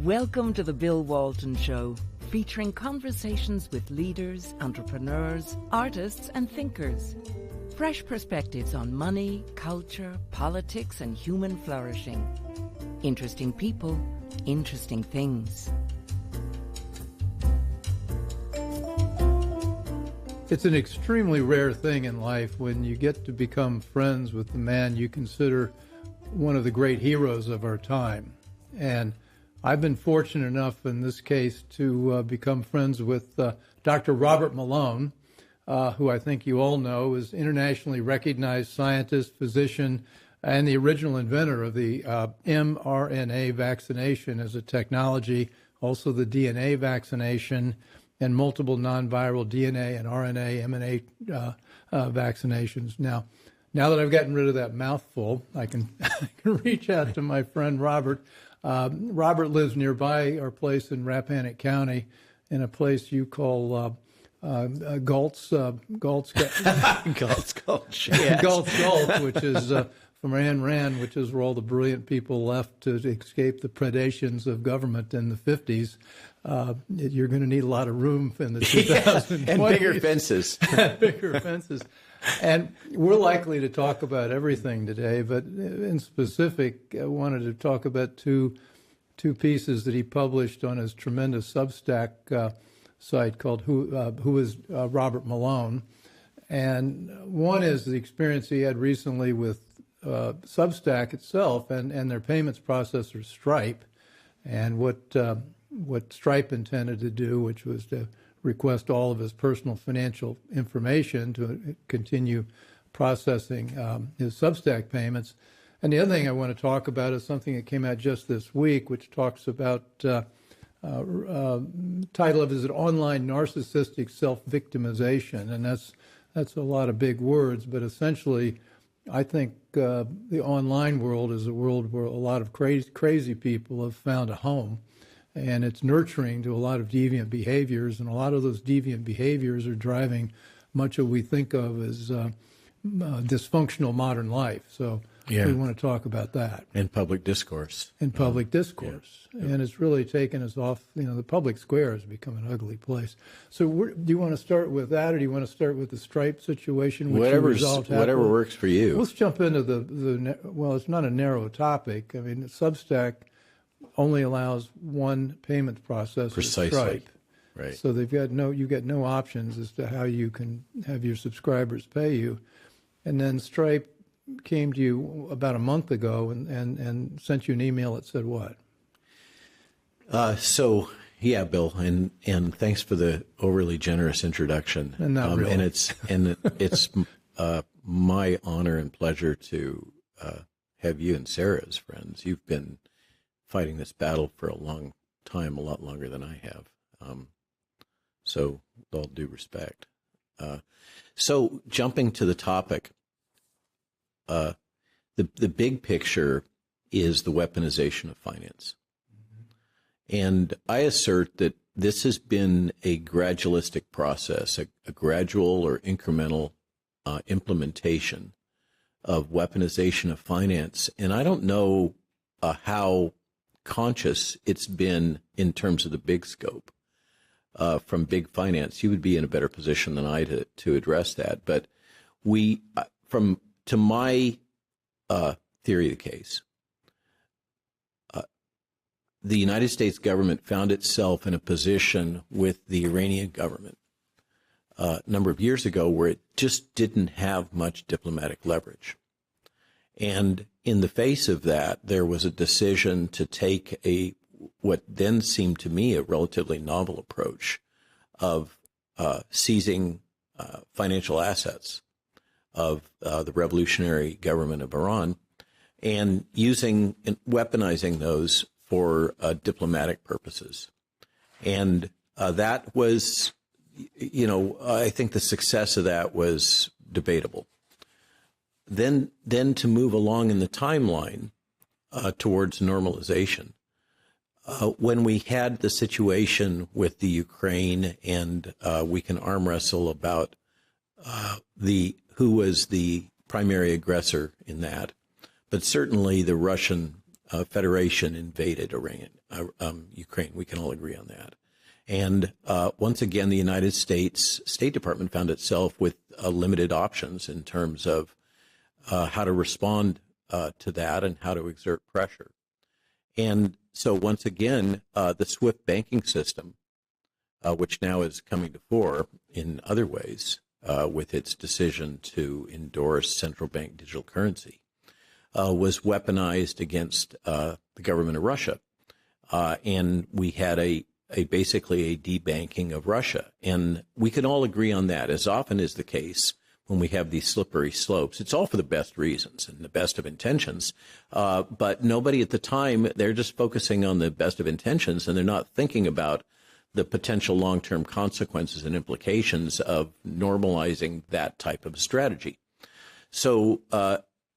Welcome to the Bill Walton Show, featuring conversations with leaders, entrepreneurs, artists, and thinkers. Fresh perspectives on money, culture, politics, and human flourishing. Interesting people, interesting things. It's an extremely rare thing in life when you get to become friends with the man you consider one of the great heroes of our time. And I've been fortunate enough in this case to become friends with Dr. Robert Malone, who I think you all know is internationally recognized scientist, physician, and the original inventor of the mRNA vaccination as a technology, also the DNA vaccination, and multiple non-viral DNA and RNA, mRNA vaccinations. Now that I've gotten rid of that mouthful, I can reach out to my friend Robert. Robert lives nearby our place in Rappahannock County, in a place you call Galt's Gulch, yes. Galt's Gulch, which is from Ayn Rand, which is where all the brilliant people left to escape the predations of government in the 50s. You're going to need a lot of room in the 2020s. And bigger fences. Bigger fences. And we're likely to talk about everything today, but in specific, I wanted to talk about two pieces that he published on his tremendous Substack site called Who is Robert Malone? And one is the experience he had recently with Substack itself and their payments processor Stripe, and what Stripe intended to do, which was to request all of his personal financial information to continue processing his Substack payments. And the other thing I want to talk about is something that came out just this week, which talks about title of it is Online Narcissistic Self-Victimization, and that's a lot of big words, but essentially I think the online world is a world where a lot of crazy people have found a home, and it's nurturing to a lot of deviant behaviors, and a lot of those deviant behaviors are driving much of what we think of as dysfunctional modern life. So we want to talk about that. And public discourse. And public discourse. Yeah. And it's really taken us off, the public square has become an ugly place. So do you want to start with that, or do you want to start with the Stripe situation? Which whatever works for you. Let's jump into well, it's not a narrow topic. I mean, Substack only allows one payment processor, Precisely. Stripe. Right. So you get no options as to how you can have your subscribers pay you. And then Stripe came to you about a month ago and sent you an email that said what? Yeah, Bill, and thanks for the overly generous introduction. And not really. And it's my honor and pleasure to have you and Sarah as friends. You've been fighting this battle for a long time, a lot longer than I have. So with all due respect. So jumping to the topic, the big picture is the weaponization of finance. And I assert that this has been a gradualistic process, a gradual or incremental implementation of weaponization of finance. And I don't know how conscious it's been in terms of the big scope from big finance. You would be in a better position than I to address that. But to my theory of the case, the United States government found itself in a position with the Iranian government a number of years ago where it just didn't have much diplomatic leverage. And in the face of that, there was a decision to take what then seemed to me a relatively novel approach of seizing financial assets of the revolutionary government of Iran and using and weaponizing those for diplomatic purposes. And that was, I think the success of that was debatable. Then to move along in the timeline towards normalization, when we had the situation with the Ukraine, and we can arm wrestle about who was the primary aggressor in that, but certainly the Russian Federation invaded Ukraine. We can all agree on that. And once again, the United States State Department found itself with limited options in terms of how to respond to that and how to exert pressure. And so once again, the SWIFT banking system, which now is coming to fore in other ways with its decision to endorse central bank digital currency, was weaponized against the government of Russia. And we had basically a debanking of Russia. And we can all agree on that, as often is the case when we have these slippery slopes. It's all for the best reasons and the best of intentions. But nobody at the time, they're just focusing on the best of intentions, and they're not thinking about the potential long-term consequences and implications of normalizing that type of strategy. So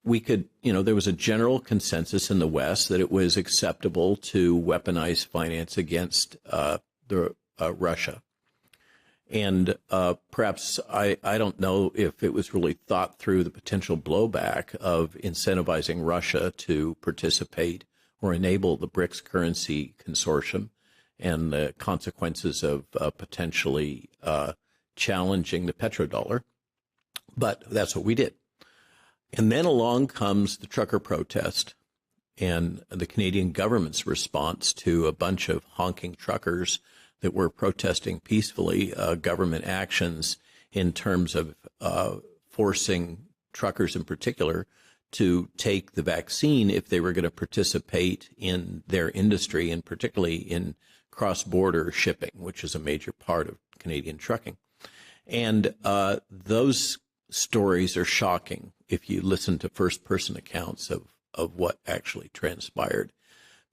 we could, there was a general consensus in the West that it was acceptable to weaponize finance against Russia. And perhaps I don't know if it was really thought through the potential blowback of incentivizing Russia to participate or enable the BRICS currency consortium and the consequences of potentially challenging the petrodollar. But that's what we did. And then along comes the trucker protest and the Canadian government's response to a bunch of honking truckers that were protesting peacefully government actions in terms of forcing truckers in particular to take the vaccine if they were going to participate in their industry, and particularly in cross-border shipping, which is a major part of Canadian trucking. And those stories are shocking if you listen to first-person accounts of what actually transpired.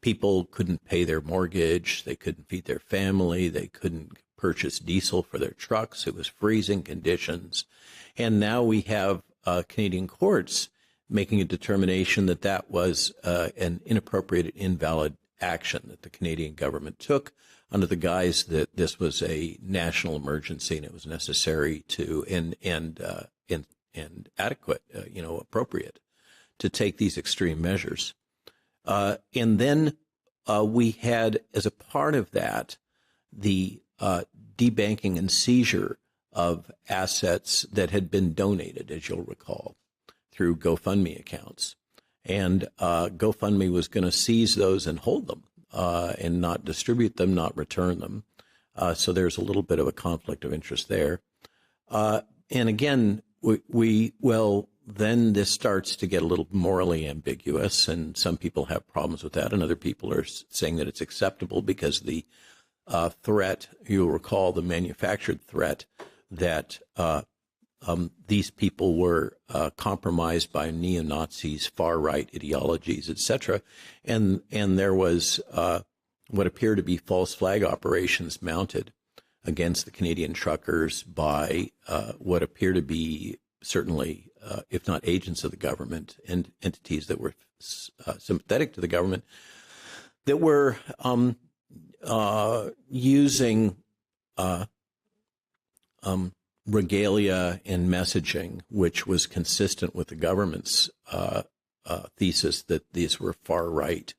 People couldn't pay their mortgage, they couldn't feed their family, they couldn't purchase diesel for their trucks. It was freezing conditions. And now we have Canadian courts making a determination that that was an inappropriate, invalid action that the Canadian government took under the guise that this was a national emergency and it was necessary to and adequate, appropriate to take these extreme measures. And then we had, as a part of that, the debanking and seizure of assets that had been donated, as you'll recall, through GoFundMe accounts. And GoFundMe was going to seize those and hold them and not distribute them, not return them. So there's a little bit of a conflict of interest there. And again, then this starts to get a little morally ambiguous, and some people have problems with that, and other people are saying that it's acceptable because the threat, you'll recall the manufactured threat that these people were compromised by neo-Nazis, far-right ideologies, etc. And there was what appeared to be false flag operations mounted against the Canadian truckers by what appear to be certainly, if not agents of the government and entities that were sympathetic to the government, that were using regalia and messaging, which was consistent with the government's thesis that these were far-right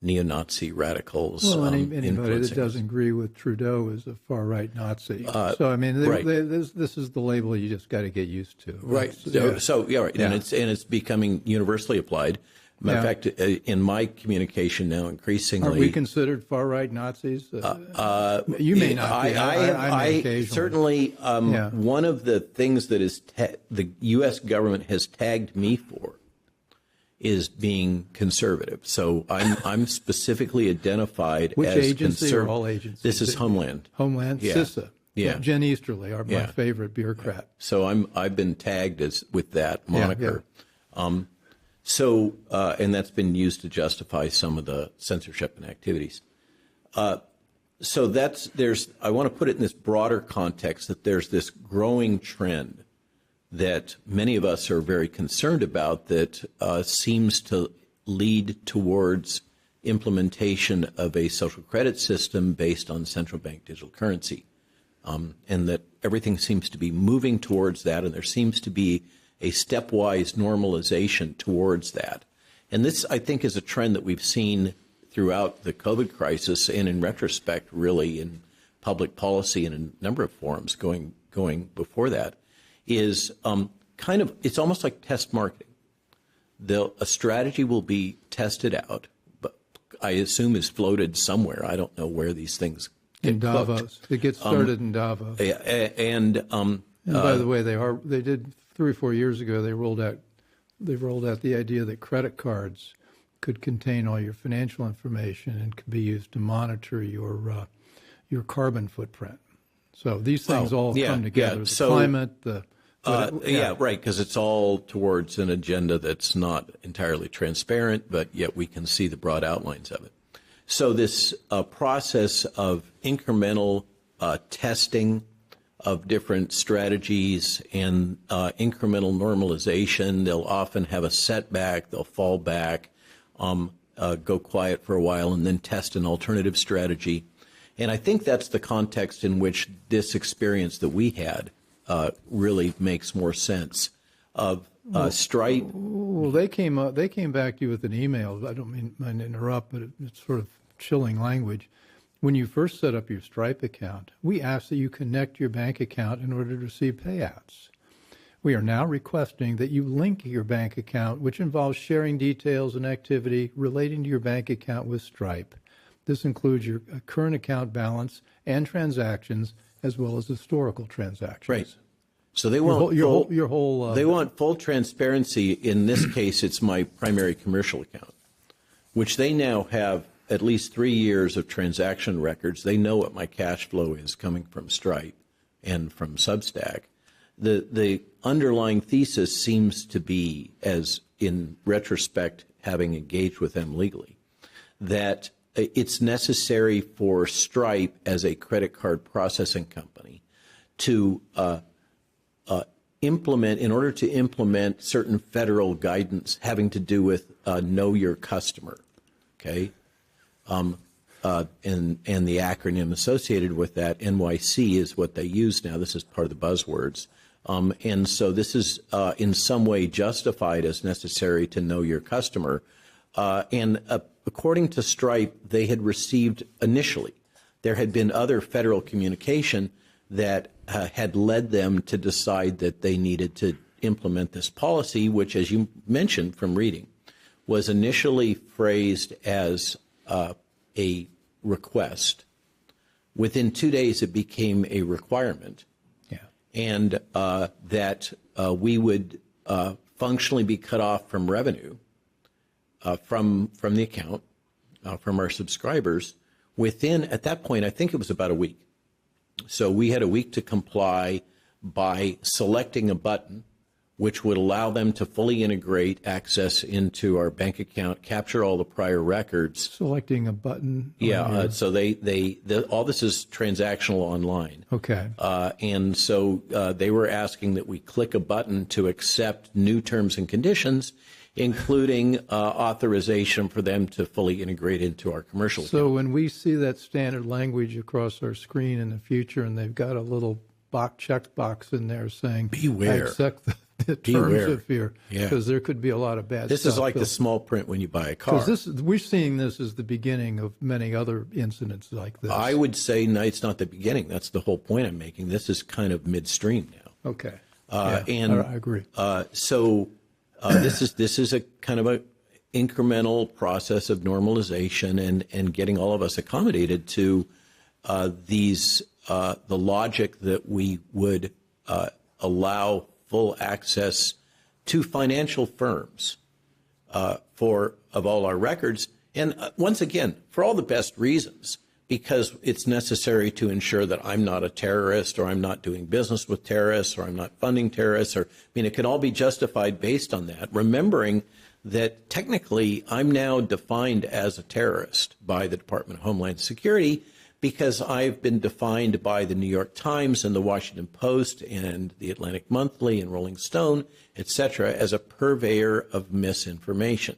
neo-Nazi radicals. Well, anybody that doesn't agree with Trudeau is a far-right Nazi. So, I mean, right. This is the label you just got to get used to. Right. Right. Yeah. And it's becoming universally applied. Matter of fact, in my communication now, increasingly, are we considered far-right Nazis? You may not be. I certainly. One of the things that is the U.S. government has tagged me for is being conservative. So I'm specifically identified Which as agency conservative. Or all agencies? This is Homeland. Homeland, yeah. CISA. Yeah. Jen Easterly, my favorite bureaucrat. Yeah. So I've been tagged with that moniker. So and that's been used to justify some of the censorship and activities. So I want to put it in this broader context that there's this growing trend that many of us are very concerned about that seems to lead towards implementation of a social credit system based on central bank digital currency. And that everything seems to be moving towards that, and there seems to be a stepwise normalization towards that. And this, I think, is a trend that we've seen throughout the COVID crisis, and in retrospect, really in public policy and a number of forums going before that, is it's almost like test marketing. A strategy will be tested out, but I assume is floated somewhere. I don't know where these things get in Davos. cooked. It gets started in Davos. And by the way, they did 3 or 4 years ago. They rolled out the idea that credit cards could contain all your financial information and could be used to monitor your carbon footprint. So these things all come together. The climate, right, because it's all towards an agenda that's not entirely transparent, but yet we can see the broad outlines of it. So this process of incremental testing of different strategies and incremental normalization, they'll often have a setback, they'll fall back, go quiet for a while, and then test an alternative strategy. And I think that's the context in which this experience that we had really makes more sense. Of Stripe. Well, they came back to you with an email. I don't mean to interrupt, but it's sort of chilling language. When you first set up your Stripe account, we asked that you connect your bank account in order to receive payouts. We are now requesting that you link your bank account, which involves sharing details and activity relating to your bank account with Stripe. This includes your current account balance and transactions, as well as historical transactions. Right. So they want your whole. They want full transparency. In this case, it's my primary commercial account, which they now have at least 3 years of transaction records. They know what my cash flow is coming from Stripe and from Substack. The underlying thesis seems to be, as in retrospect, having engaged with them legally, that it's necessary for Stripe as a credit card processing company to in order to implement certain federal guidance having to do with know your customer, okay, and the acronym associated with that, NYC, is what they use now. This is part of the buzzwords. And so this is in some way justified as necessary to know your customer. And according to Stripe, they had received initially, there had been other federal communication that had led them to decide that they needed to implement this policy, which, as you mentioned from reading, was initially phrased as a request. Within 2 days, it became a requirement. Yeah. And that we would functionally be cut off from revenue from the account, from our subscribers, within, at that point, I think it was about a week. So we had a week to comply by selecting a button which would allow them to fully integrate access into our bank account, capture all the prior records. Selecting a button? Yeah, so all this is transactional online. Okay. And so they were asking that we click a button to accept new terms and conditions, including authorization for them to fully integrate into our commercial So account. when we see that standard language across our screen in the future, and they've got a little checkbox in there saying, Beware. I accept the terms Beware. of fear, because there could be a lot of bad This stuff. is like the small print when you buy a car. Because we're seeing this as the beginning of many other incidents like this. I would say no, it's not the beginning. That's the whole point I'm making. This is kind of midstream now. Okay. And I agree. This is a kind of a incremental process of normalization and getting all of us accommodated to the logic that we would allow full access to financial firms of all our records, and once again, for all the best reasons, because it's necessary to ensure that I'm not a terrorist, or I'm not doing business with terrorists, or I'm not funding terrorists, it can all be justified based on that, remembering that technically I'm now defined as a terrorist by the Department of Homeland Security, because I've been defined by the New York Times and the Washington Post and the Atlantic Monthly and Rolling Stone, et cetera, as a purveyor of misinformation.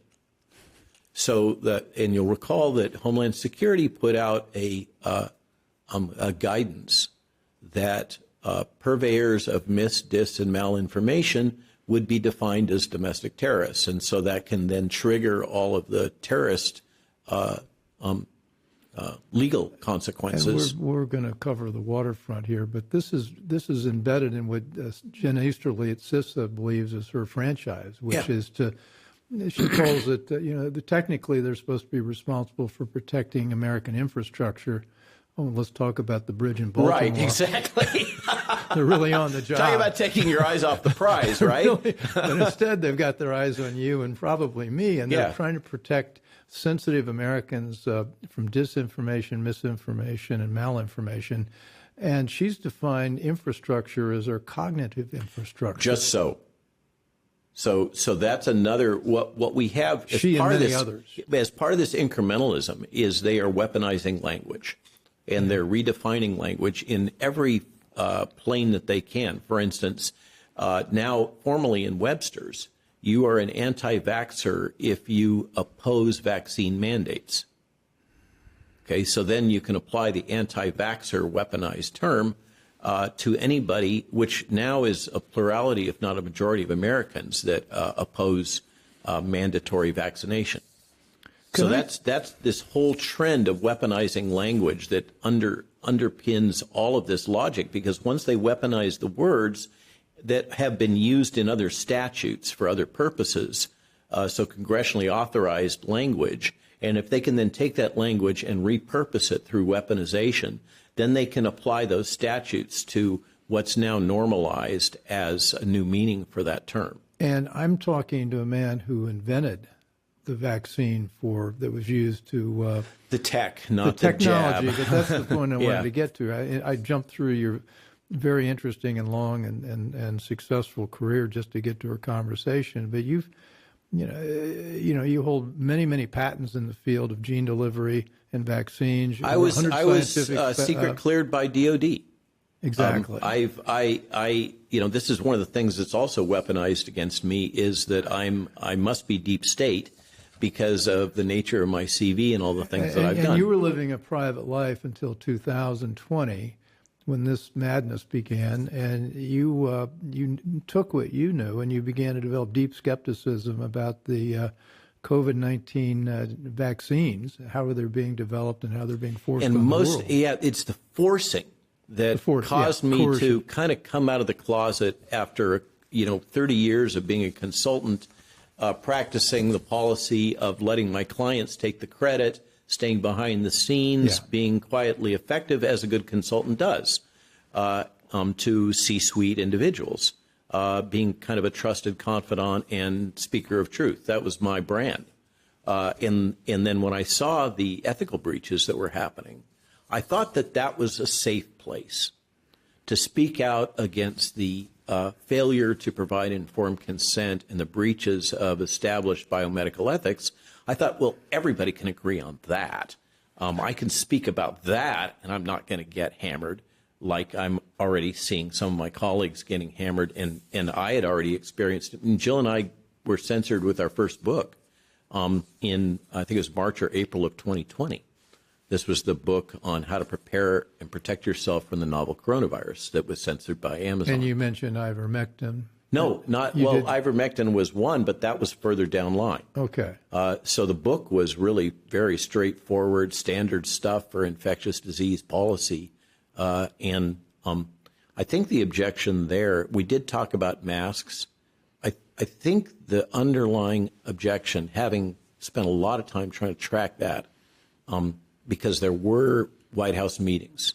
So and you'll recall that Homeland Security put out a guidance that purveyors of mis, dis, and malinformation would be defined as domestic terrorists. And so that can then trigger all of the terrorist legal consequences. And we're going to cover the waterfront here, but this is embedded in what Jen Easterly at CISA believes is her franchise, which is to, she calls it, technically they're supposed to be responsible for protecting American infrastructure. Oh, let's talk about the bridge in Baltimore. Right, exactly. They're really on the job. Talk about taking your eyes off the prize, right? Really, but instead, they've got their eyes on you and probably me, and they're trying to protect sensitive Americans from disinformation, misinformation, and malinformation. And she's defined infrastructure as our cognitive infrastructure. Just so. So that's another, what we have as she part and of many this, others. As part of this incrementalism is they are weaponizing language, and they're redefining language in every plane that they can. For instance, now formally in Webster's, you are an anti-vaxxer if you oppose vaccine mandates. Okay, so then you can apply the anti-vaxxer weaponized term to anybody, which now is a plurality, if not a majority of Americans that oppose mandatory vaccination. So that's this whole trend of weaponizing language that underpins all of this logic, because once they weaponize the words that have been used in other statutes for other purposes, so congressionally authorized language, and if they can then take that language and repurpose it through weaponization, then they can apply those statutes to what's now normalized as a new meaning for that term. And I'm talking to a man who invented the vaccine that was used to the tech, not the technology. The jab. But that's the point I wanted to get to. I jumped through your very interesting and long and successful career just to get to our conversation. But you hold many patents in the field of gene delivery and vaccines. I was secret cleared by DOD. Exactly. This is one of the things that's also weaponized against me is that I must be deep state because of the nature of my CV and all the things that I've done. And you were living a private life until 2020 when this madness began, and you took what you knew and you began to develop deep skepticism about the COVID-19 vaccines, how they're being developed and how they're being forced on the world. It's the forcing that caused me to kind of come out of the closet after 30 years of being a consultant, practicing the policy of letting my clients take the credit, staying behind the scenes, being quietly effective as a good consultant does, to C-suite individuals, being kind of a trusted confidant and speaker of truth. That was my brand. And then when I saw the ethical breaches that were happening, I thought that was a safe place to speak out against the failure to provide informed consent and the breaches of established biomedical ethics. I thought, well, everybody can agree on that. I can speak about that, and I'm not going to get hammered like I'm already seeing some of my colleagues getting hammered, and I had already experienced it. And Jill and I were censored with our first book in, I think it was March or April of 2020. This was the book on how to prepare and protect yourself from the novel coronavirus that was censored by Amazon. And you mentioned ivermectin. No, ivermectin was one, but that was further down line. Okay. So the book was really very straightforward, standard stuff for infectious disease policy. And I think the objection there, we did talk about masks. I think the underlying objection, having spent a lot of time trying to track that, because there were White House meetings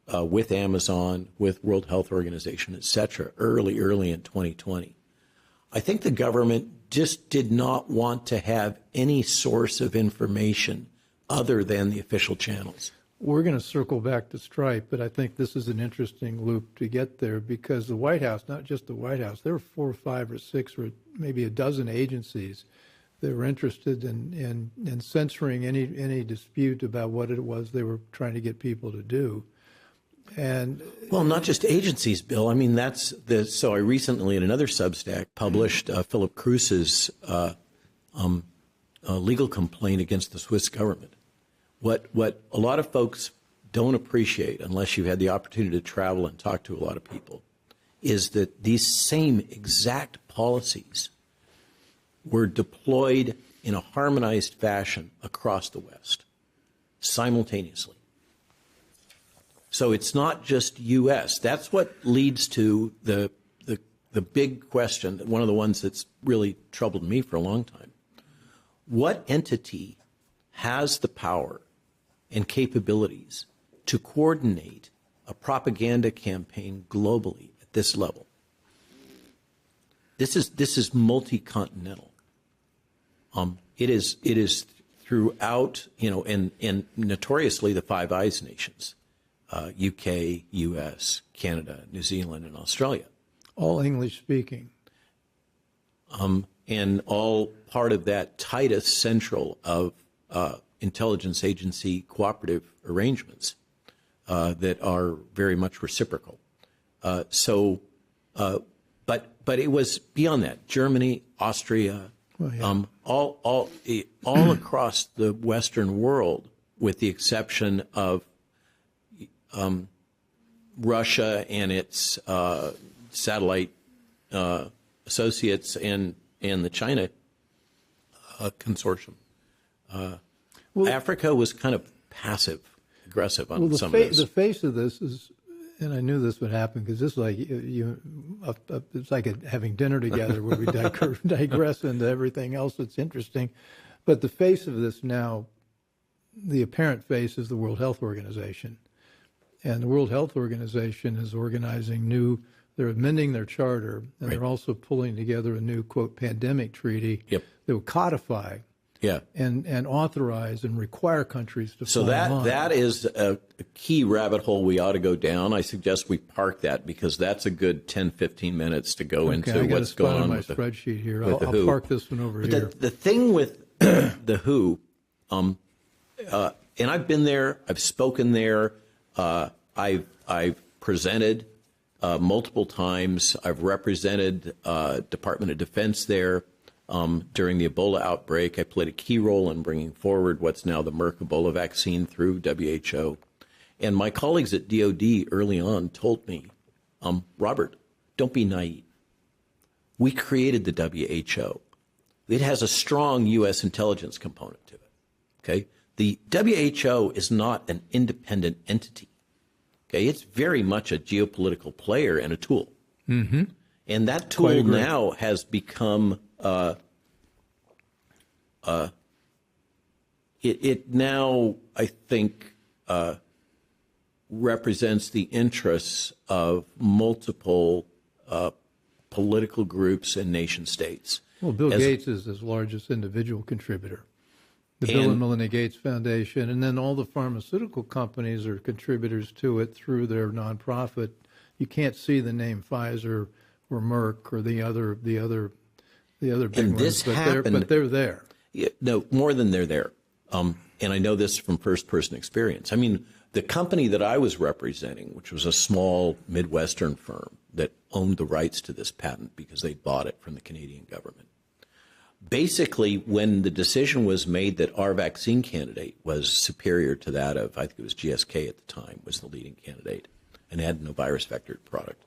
with Amazon, with World Health Organization, et cetera, early in 2020. I think the government just did not want to have any source of information other than the official channels. We're going to circle back to Stripe, but I think this is an interesting loop to get there because the White House, not just the White House, there were 4 or 5 or 6 or maybe a dozen agencies that were interested in censoring any dispute about what it was they were trying to get people to do. And well, not just agencies, Bill. I mean, so I recently in another Substack published Philip Cruz's legal complaint against the Swiss government. What a lot of folks don't appreciate, unless you've had the opportunity to travel and talk to a lot of people, is that these same exact policies were deployed in a harmonized fashion across the West simultaneously. So it's not just U.S. That's what leads to the big question, one of the ones that's really troubled me for a long time. What entity has the power and capabilities to coordinate a propaganda campaign globally at this level? This is multi-continental. It is throughout, and notoriously the Five Eyes nations, UK, US, Canada, New Zealand, and Australia. All English speaking. And all part of that tightest central of intelligence agency cooperative arrangements that are very much reciprocal. But it was beyond that. Germany, Austria, all across the Western world, with the exception of Russia and its satellite associates and the China consortium. Africa was kind of passive aggressive on some of this. The face of this is, and I knew this would happen because this is like it's like having dinner together where we digress into everything else that's interesting. But the face of this now, the apparent face is the World Health Organization. And the World Health Organization is organizing they're amending their charter, and they're also pulling together a new, quote, pandemic treaty that will codify and authorize and require countries to So that is a key rabbit hole we ought to go down. I suggest we park that because that's a good 10, 15 minutes to go into what's going on with my spreadsheet here. I'll WHO. park this one over here. The thing with the WHO, and I've been there, I've spoken there, I've presented multiple times. I've represented Department of Defense there. During the Ebola outbreak, I played a key role in bringing forward what's now the Merck Ebola vaccine through WHO. And my colleagues at DOD early on told me, Robert, don't be naive. We created the WHO. It has a strong U.S. intelligence component to it. Okay? The WHO is not an independent entity. Okay? It's very much a geopolitical player and a tool. Mm-hmm. And that tool now has become it now, I think, represents the interests of multiple political groups and nation states. Well, Bill Gates is his largest individual contributor. The Bill and Melinda Gates Foundation, and then all the pharmaceutical companies are contributors to it through their nonprofit. You can't see the name Pfizer or Merck or the other big and this ones, happened, but they're there. Yeah, no, more than they're there. And I know this from first-person experience. I mean, the company that I was representing, which was a small Midwestern firm that owned the rights to this patent because they bought it from the Canadian government, basically, when the decision was made that our vaccine candidate was superior to that of, I think it was GSK at the time, was the leading candidate, and had no virus vectored product.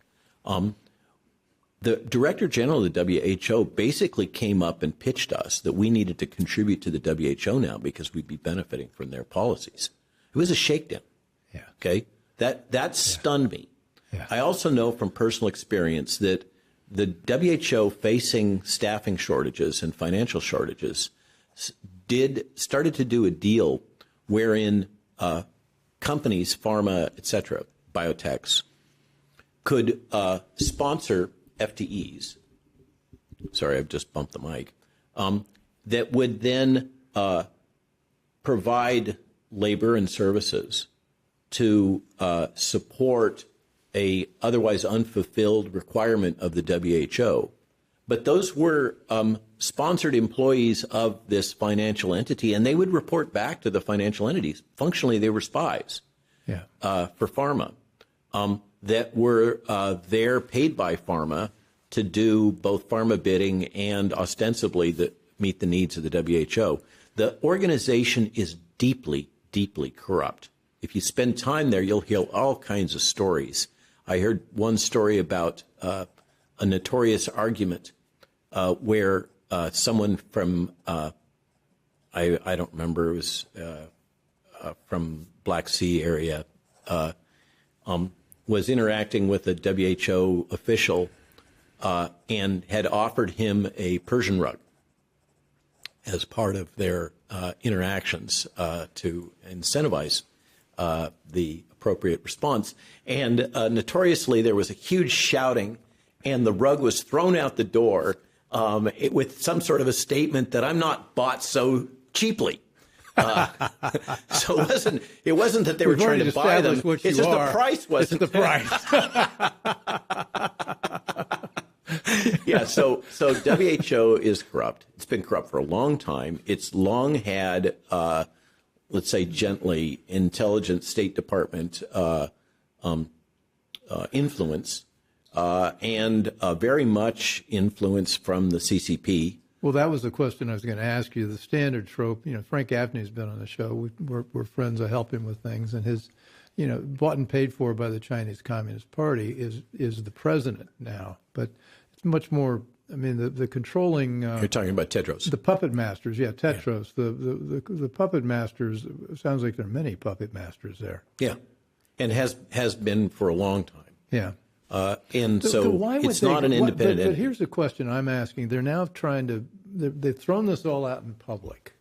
The Director General of the WHO basically came up and pitched us that we needed to contribute to the WHO now because we'd be benefiting from their policies. It was a shakedown. Yeah. Okay? That stunned me. Yeah. I also know from personal experience that the WHO, facing staffing shortages and financial shortages, started to do a deal wherein companies, pharma, et cetera, biotechs, could sponsor FTEs. Sorry, I've just bumped the mic. That would then provide labor and services to support a otherwise unfulfilled requirement of the WHO. But those were sponsored employees of this financial entity, and they would report back to the financial entities. Functionally, they were spies for pharma that were there paid by pharma to do both pharma bidding and ostensibly meet the needs of the WHO. The organization is deeply, deeply corrupt. If you spend time there, you'll hear all kinds of stories. I heard one story about a notorious argument where someone from, I don't remember, it was from Black Sea area, was interacting with a WHO official and had offered him a Persian rug as part of their interactions to incentivize the appropriate response. And notoriously, there was a huge shouting, and the rug was thrown out the door with some sort of a statement that I'm not bought so cheaply. So it wasn't that they were trying to buy them. It's just the price wasn't. It's the price. Yeah, so WHO is corrupt. It's been corrupt for a long time. It's long had, let's say gently, intelligent State Department influence and very much influence from the CCP. Well, that was the question I was going to ask you. The standard trope, Frank Gaffney's been on the show. We're friends. I help him with things, and his, bought and paid for by the Chinese Communist Party is the president now. But it's much more. I mean, the controlling. You're talking about Tedros. The puppet masters, yeah, Tedros. Yeah. The puppet masters. It sounds like there are many puppet masters there. Yeah, and has been for a long time. Yeah. And so why it's not an independent entity. But here's the question I'm asking. They're now trying to, they've thrown this all out in public,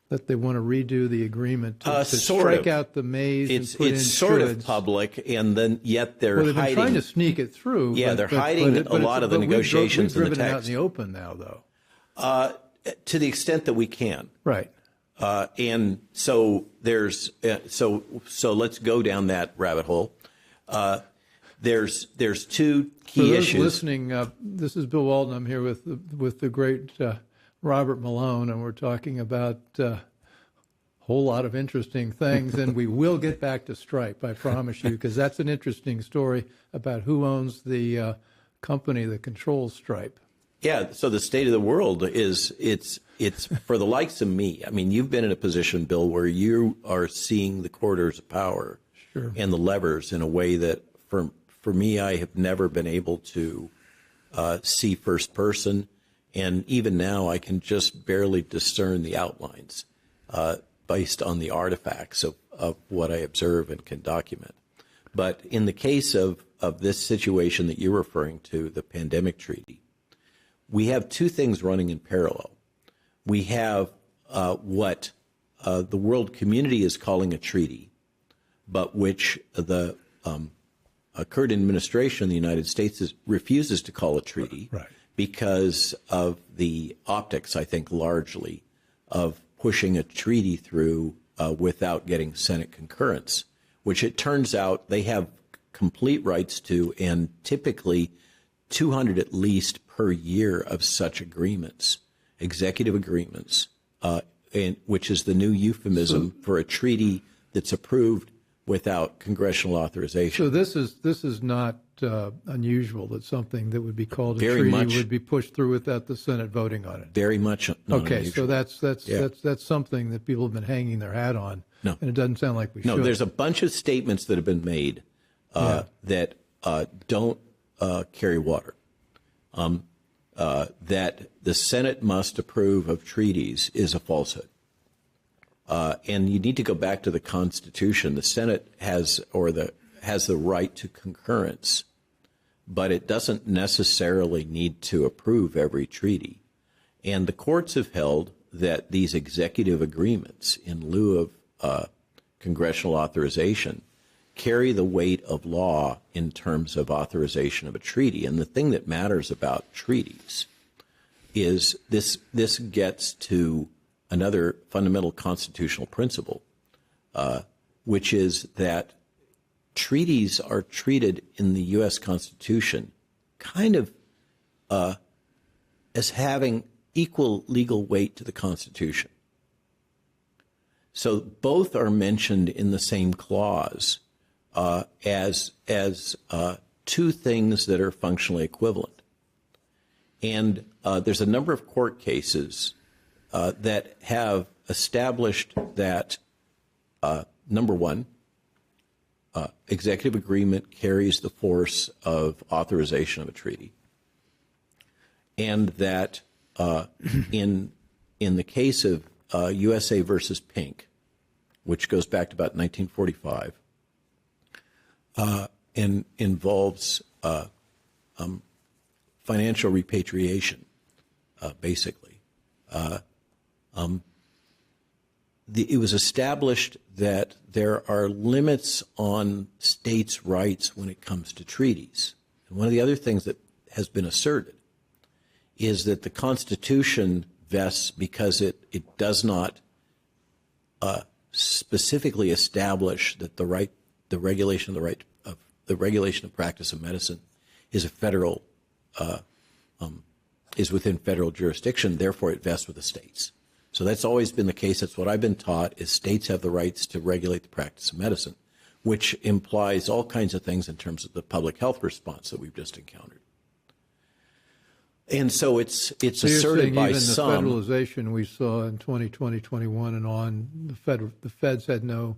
that they want to redo the agreement to strike out the maze and put in It's sort shoulds. of public, and then yet they're they've hiding. been trying to sneak it through. Yeah, they're hiding a lot of the negotiations and the text. We've driven it out in the open now, though. To the extent that we can. Right. And so there's, so let's go down that rabbit hole. There's two key issues. For those listening, this is Bill Walton. I'm here with the great Robert Malone, and we're talking about a whole lot of interesting things. And we will get back to Stripe, I promise you, because that's an interesting story about who owns the company that controls Stripe. Yeah. So the state of the world is it's for the likes of me. I mean, you've been in a position, Bill, where you are seeing the corridors of power and the levers in a way that for me, I have never been able to see first person, and even now I can just barely discern the outlines based on the artifacts of what I observe and can document. But in the case of this situation that you're referring to, the pandemic treaty, we have two things running in parallel. We have what the world community is calling a treaty, but which the current administration in the United States refuses to call a treaty because of the optics, I think, largely, of pushing a treaty through without getting Senate concurrence, which it turns out they have complete rights to, and typically 200 at least per year of such agreements, executive agreements, which is the new euphemism for a treaty that's approved without congressional authorization. So this is not unusual that something that would be called a treaty would be pushed through without the Senate voting on it. Very much not unusual. So that's something that people have been hanging their hat on. No. And it doesn't sound like we should. No, there's a bunch of statements that have been made that don't carry water. That the Senate must approve of treaties is a falsehood. And you need to go back to the Constitution. The Senate has the right to concurrence, but it doesn't necessarily need to approve every treaty. And the courts have held that these executive agreements, in lieu of congressional authorization, carry the weight of law in terms of authorization of a treaty. And the thing that matters about treaties is this gets to another fundamental constitutional principle, which is that treaties are treated in the U.S. Constitution kind of as having equal legal weight to the Constitution. So both are mentioned in the same clause as two things that are functionally equivalent. And there's a number of court cases that have established that, number one, executive agreement carries the force of authorization of a treaty. and that in the case of USA versus Pink, which goes back to about 1945, and involves financial repatriation, basically. It was established that there are limits on states' rights when it comes to treaties. And one of the other things that has been asserted is that the Constitution vests because it does not specifically establish that the regulation of practice of medicine is a federal is within federal jurisdiction. Therefore, it vests with the states. So that's always been the case. That's what I've been taught, is states have the rights to regulate the practice of medicine, which implies all kinds of things in terms of the public health response that we've just encountered. And so it's so asserted by even some. The federalization we saw in 2020, 21, and on, the feds had no.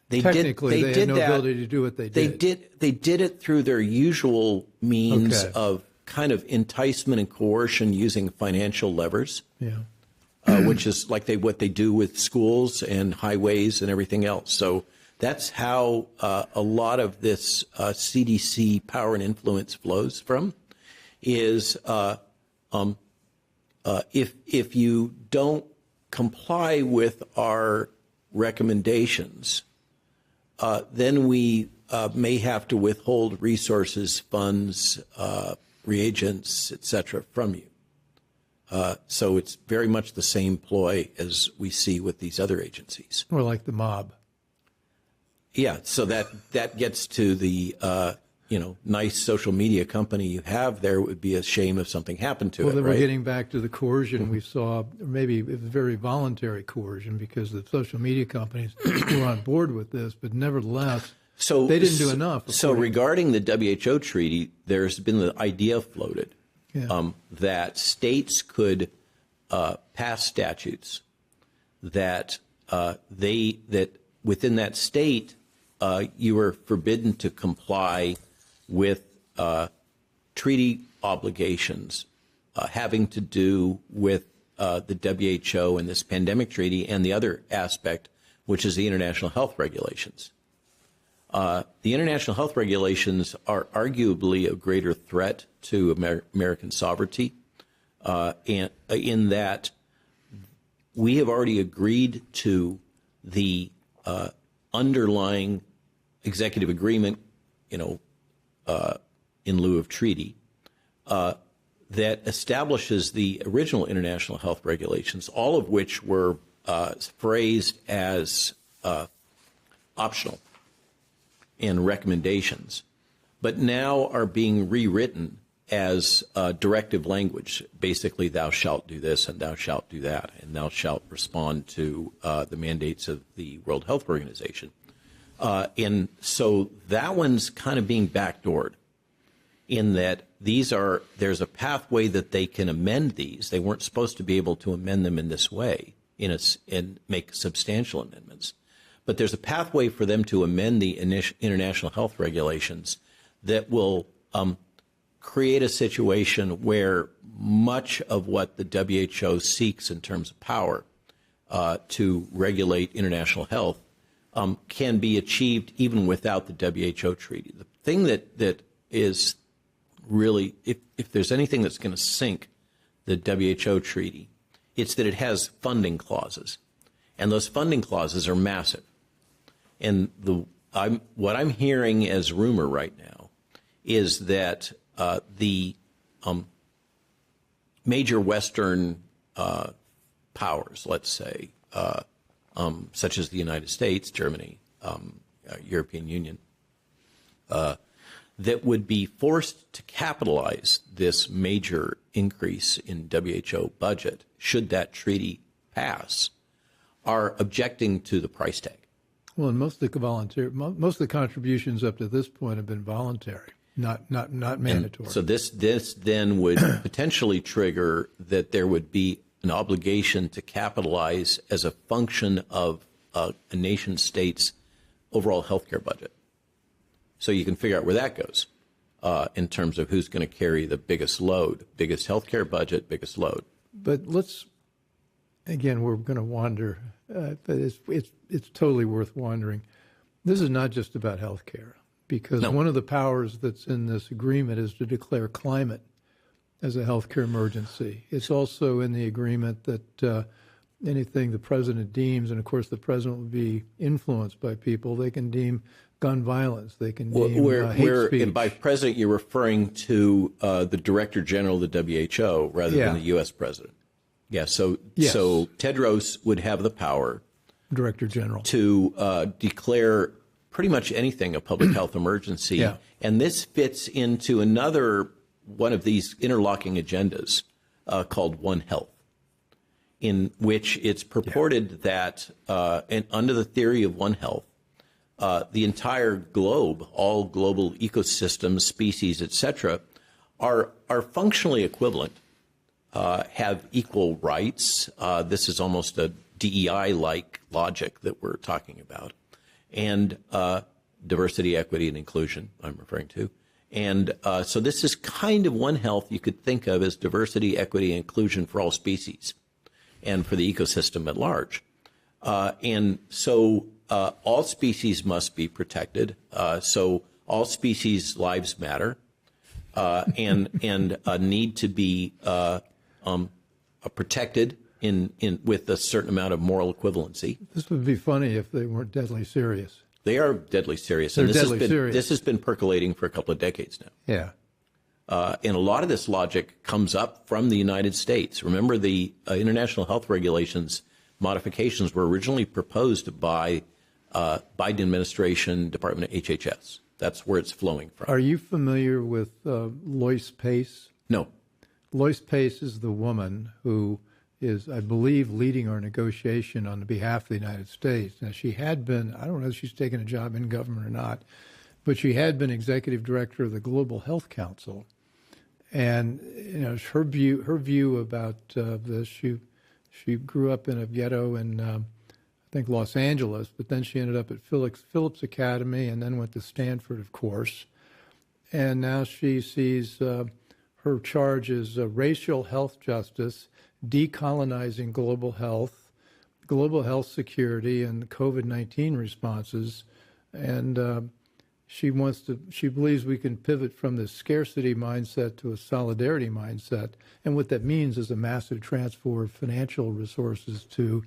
They had no ability to do what they did. They did it through their usual means of kind of enticement and coercion using financial levers. Yeah. Which is like what they do with schools and highways and everything else. So that's how a lot of this CDC power and influence flows from. Is if you don't comply with our recommendations, then we may have to withhold resources, funds, reagents, etc., from you. So it's very much the same ploy as we see with these other agencies. Or like the mob. Yeah, so that gets to the nice social media company you have there. It would be a shame if something happened to it. Well, then right? we're getting back to the coercion we saw. Maybe it was very voluntary coercion because the social media companies were on board with this, but nevertheless, they didn't do enough. So regarding the WHO treaty, there's been the idea floated. Yeah. That states could pass statutes that that within that state you are forbidden to comply with treaty obligations having to do with the WHO and this pandemic treaty, and the other aspect, which is the international health regulations. The international health regulations are arguably a greater threat to American sovereignty, and in that we have already agreed to the underlying executive agreement, in lieu of treaty, that establishes the original international health regulations, all of which were phrased as optional and recommendations, but now are being rewritten as directive language. Basically, thou shalt do this and thou shalt do that, and thou shalt respond to the mandates of the World Health Organization. And so that one's kind of being backdoored in that there's a pathway that they can amend these. They weren't supposed to be able to amend them in this way and make substantial amendments. But there's a pathway for them to amend the international health regulations that will create a situation where much of what the WHO seeks in terms of power to regulate international health can be achieved even without the WHO treaty. The thing that is really, if there's anything that's going to sink the WHO treaty, it's that it has funding clauses. And those funding clauses are massive. And what I'm hearing as rumor right now is that the major Western powers, let's say, such as the United States, Germany, European Union, that would be forced to capitalize this major increase in WHO budget, should that treaty pass, are objecting to the price tag. Well, and most of the contributions up to this point have been voluntary, not mandatory. And so this then would potentially trigger that there would be an obligation to capitalize as a function of a nation state's overall healthcare budget. So you can figure out where that goes. in terms of who's going to carry the biggest load, biggest healthcare budget, biggest load. But again, we're going to wander, but it's totally worth wandering. This is not just about healthcare, because one of the powers that's in this agreement is to declare climate as a healthcare emergency. It's also in the agreement that anything the president deems, and of course the president will be influenced by people, they can deem gun violence, they can deem hate speech. And by president, you're referring to the Director General of the WHO rather than the U.S. president. Yeah, so Tedros would have the power, Director General, to declare pretty much anything a public health emergency. Yeah. And this fits into another one of these interlocking agendas called One Health, in which it's purported that, and under the theory of One Health, the entire globe, all global ecosystems, species, etc., are functionally equivalent, have equal rights. This is almost a DEI-like logic that we're talking about, and diversity, equity, and inclusion. I'm referring to, and so this is kind of One Health you could think of as diversity, equity, and inclusion for all species, and for the ecosystem at large, and so. All species must be protected. So all species' lives matter, and need to be protected with a certain amount of moral equivalency. This would be funny if they weren't deadly serious. They are deadly serious. They're and serious. This has been percolating for a couple of decades now. Yeah. And a lot of this logic comes up from the United States. Remember, the international health regulations modifications were originally proposed by Biden administration, Department of HHS. That's where it's flowing from. Are you familiar with Lois Pace? No. Lois Pace is the woman who is, I believe, leading our negotiation on behalf of the United States. Now, she had been, I don't know if she's taken a job in government or not, but she had been executive director of the Global Health Council. And, her view about this, she grew up in a ghetto in I think Los Angeles, but then she ended up at Phillips Academy and then went to Stanford, of course. And now she sees her charge as racial health justice, decolonizing global health security, and COVID-19 responses. And she believes we can pivot from this scarcity mindset to a solidarity mindset. And what that means is a massive transfer of financial resources to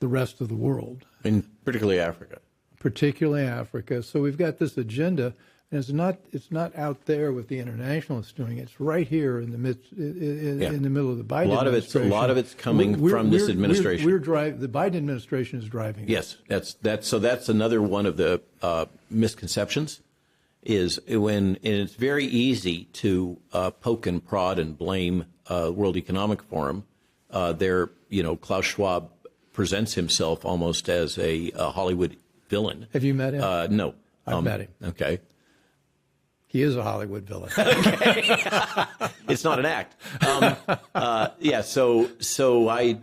the rest of the world. And particularly Africa. So we've got this agenda, and it's not out there with the internationalists doing it. It's right here in the in the middle of the Biden administration. A lot of it's coming from this administration. The Biden administration is driving it. Yes, that's another one of the misconceptions, is and it's very easy to poke and prod and blame World Economic Forum. Klaus Schwab presents himself almost as a Hollywood villain. Have you met him? No. I've met him. Okay. He is a Hollywood villain. Okay. It's not an act. So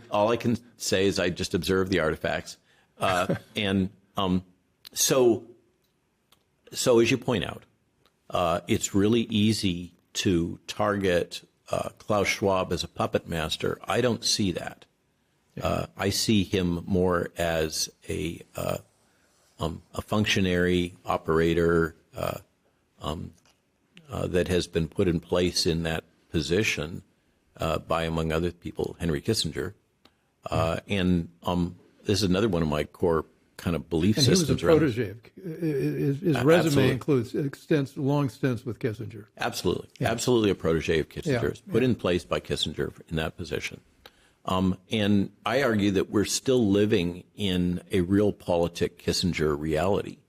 all I can say is I just observe the artifacts. So as you point out, it's really easy to target Klaus Schwab as a puppet master. I don't see that. I see him more as a functionary operator that has been put in place in that position by, among other people, Henry Kissinger. And this is another one of my core kind of belief systems. He was a protege. His resume includes long stints with Kissinger. Absolutely. Yeah. Absolutely a protege of Kissinger's, put in place by Kissinger in that position. And I argue that we're still living in a realpolitik Kissinger reality.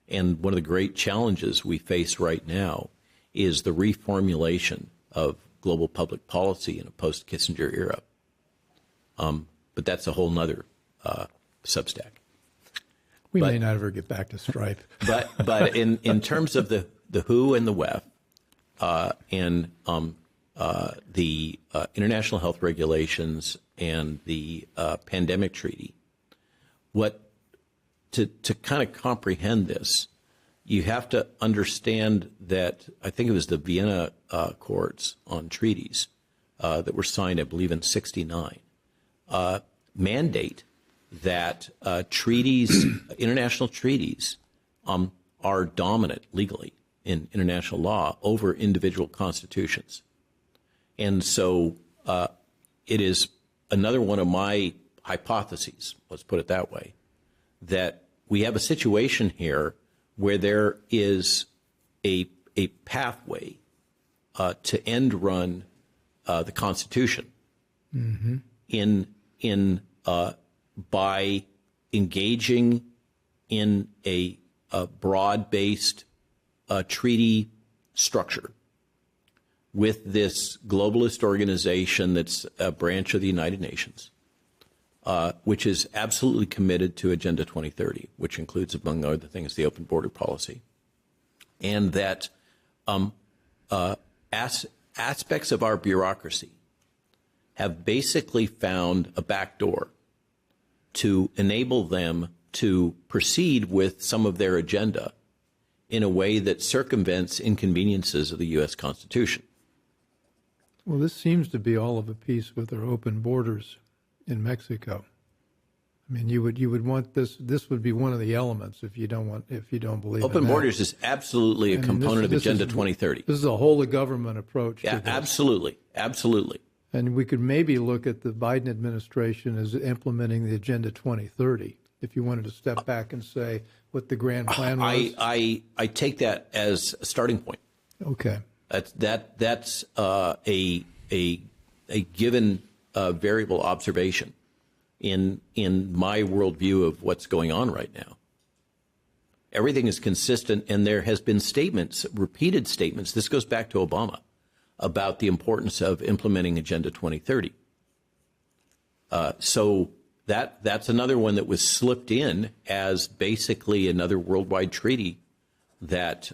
And one of the great challenges we face right now is the reformulation of global public policy in a post-Kissinger era. But that's a whole nother Substack. We may not ever get back to Stripe. But in terms of the WHO and the WEF and the international health regulations and the pandemic treaty, to kind of comprehend this, you have to understand that I think it was the Vienna Accords on treaties that were signed, I believe, in '69, mandate that treaties, international treaties, are dominant legally in international law over individual constitutions. And so it is another one of my hypotheses, let's put it that way, that we have a situation here where there is a pathway to end run the Constitution by engaging in a broad-based treaty structure with this globalist organization that's a branch of the United Nations, which is absolutely committed to Agenda 2030, which includes, among other things, the open border policy, and that aspects of our bureaucracy have basically found a backdoor to enable them to proceed with some of their agenda in a way that circumvents inconveniences of the U.S. Constitution. Well, this seems to be all of a piece with our open borders in Mexico. I mean, you would want this. This would be one of the elements if you don't believe open borders is absolutely a component of Agenda 2030. This is a whole of government approach. Yeah, to this. Absolutely. And we could maybe look at the Biden administration as implementing the Agenda 2030. If you wanted to step back and say what the grand plan was. I take that as a starting point. Okay. That's a given variable observation in my worldview of what's going on right now. Everything is consistent, and there has been statements, repeated statements. This goes back to Obama about the importance of implementing Agenda 2030. So that's another one that was slipped in as basically another worldwide treaty that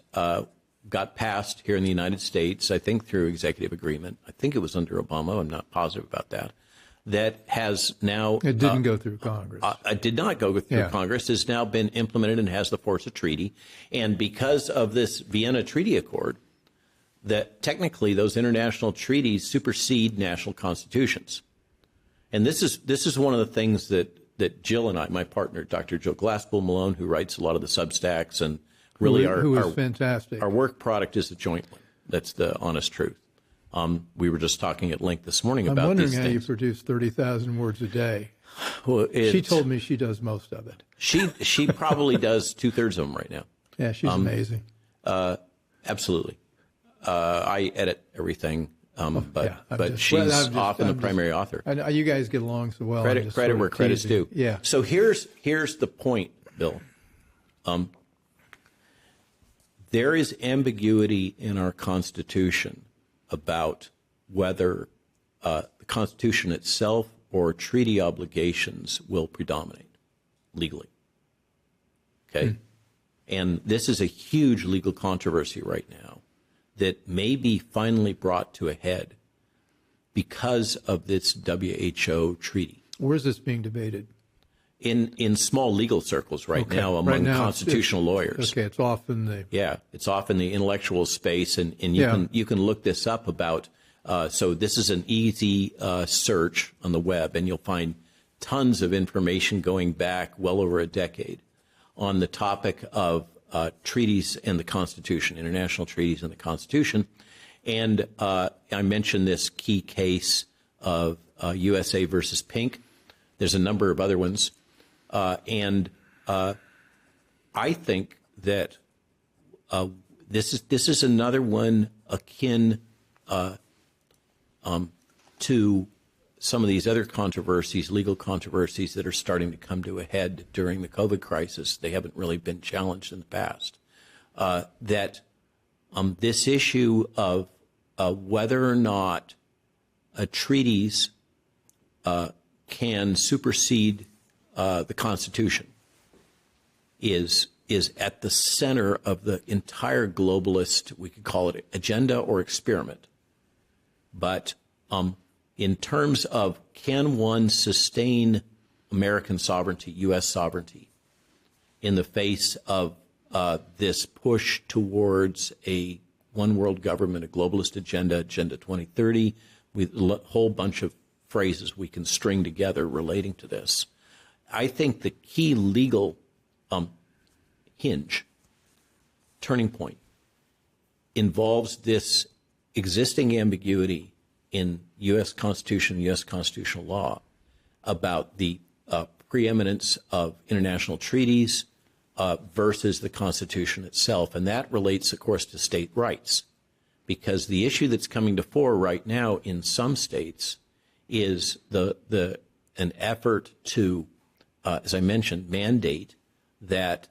got passed here in the United States, I think through executive agreement. I think it was under Obama. I'm not positive about that. That has now... It didn't go through Congress. It did not go through Congress. Has now been implemented and has the force of treaty. And because of this Vienna Treaty Accord, that technically those international treaties supersede national constitutions. And this is one of the things that Jill and I, my partner, Dr. Jill Glasspool Malone, who writes a lot of the Substacks, and really who is fantastic. Our work product is a joint one. That's the honest truth. We were just talking at length this morning about these things. I'm wondering how you produce 30,000 words a day. Well, she told me she does most of it. She probably does 2/3 of them right now. Yeah, she's amazing. Absolutely. I edit everything, but she's often the primary author. I know you guys get along so well. Credit where credit's due. Yeah. So here's the point, Bill. There is ambiguity in our Constitution about whether the Constitution itself or treaty obligations will predominate legally. Okay? And this is a huge legal controversy right now that may be finally brought to a head because of this WHO treaty. Where is this being debated? In small legal circles right now among constitutional lawyers. Okay, it's off in the... Yeah, it's off in the intellectual space, and you can look this up about... so this is an easy search on the web, and you'll find tons of information going back well over a decade on the topic of treaties and the Constitution, international treaties and the Constitution. And I mentioned this key case of USA versus Pink. There's a number of other ones. And I think that this is another one akin to some of these other controversies, legal controversies that are starting to come to a head during the COVID crisis. They haven't really been challenged in the past. That this issue of whether or not treaties can supersede the Constitution is at the center of the entire globalist, we could call it agenda or experiment. But in terms of can one sustain American sovereignty, U.S. sovereignty, in the face of this push towards a one world government, a globalist agenda, Agenda 2030, with a whole bunch of phrases we can string together relating to this. I think the key legal turning point, involves this existing ambiguity in U.S. Constitution, U.S. constitutional law about the preeminence of international treaties versus the Constitution itself. And that relates, of course, to state rights, because the issue that's coming to fore right now in some states is an effort to, as I mentioned, mandate that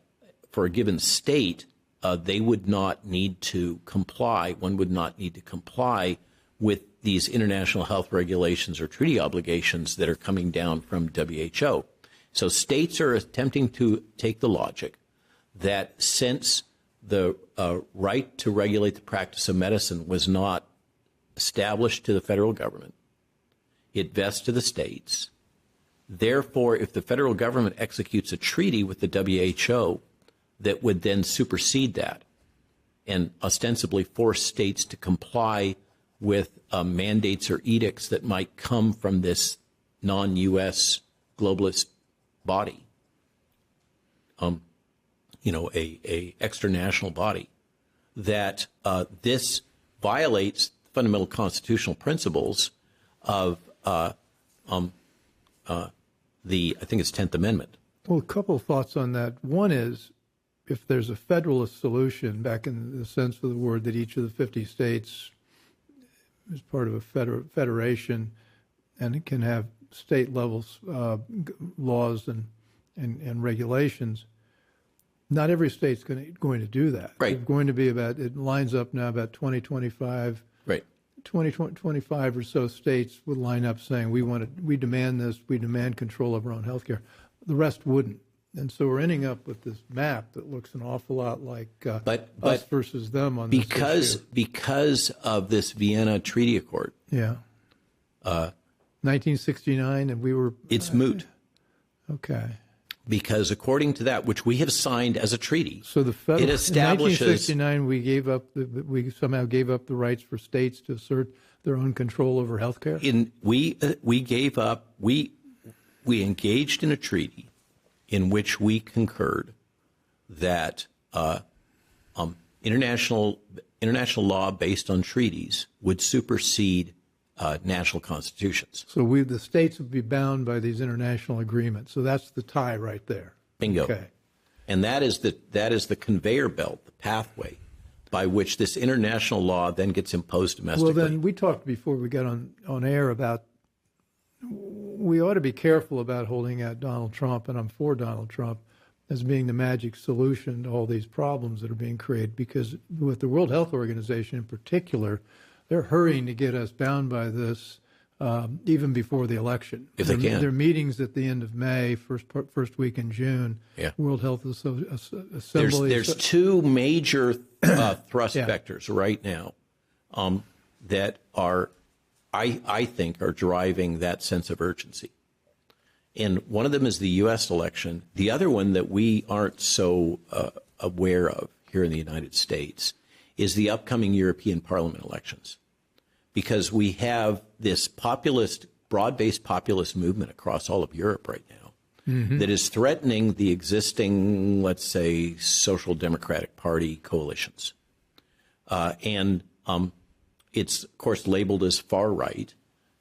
for a given state, they would not need to comply, one would not need to comply with these international health regulations or treaty obligations that are coming down from WHO. So states are attempting to take the logic that since the right to regulate the practice of medicine was not established to the federal government, it vests to the states. Therefore, if the federal government executes a treaty with the WHO that would then supersede that and ostensibly force states to comply with mandates or edicts that might come from this non-U.S. globalist body, a extranational body, that this violates fundamental constitutional principles of I think it's 10th Amendment. Well, a couple of thoughts on that. One is, if there's a federalist solution, back in the sense of the word that each of the 50 states is part of a federation, and it can have state level laws and regulations, not every state's going to do that. Right. It's going to be it lines up now about 25. Right. 25 or so states would line up saying, we demand this, we demand control of our own health care. The rest wouldn't. And so we're ending up with this map that looks an awful lot like us versus them on this issue. Because of this Vienna Treaty Accord. Yeah. 1969, and we were... It's moot. Okay. Because according to that, which we have signed as a treaty, so the federal, it establishes... In 1969, we somehow gave up the rights for states to assert their own control over health care? We engaged in a treaty in which we concurred that international law based on treaties would supersede national constitutions. So the states would be bound by these international agreements. So that's the tie right there. Bingo. Okay. And that is the conveyor belt, the pathway by which this international law then gets imposed domestically. Well, then we talked before we got on air about we ought to be careful about holding out Donald Trump, and I'm for Donald Trump, as being the magic solution to all these problems that are being created, because with the World Health Organization in particular, they're hurrying to get us bound by this even before the election. If they can. There are meetings at the end of May, first week in June. Yeah. World Health Assembly. There's two major thrust vectors right now that are, I think, are driving that sense of urgency. And one of them is the U.S. election. The other one that we aren't so aware of here in the United States is the upcoming European Parliament elections. Because we have this broad-based populist movement across all of Europe right now that is threatening the existing, let's say, Social Democratic Party coalitions. And it's, of course, labeled as far right,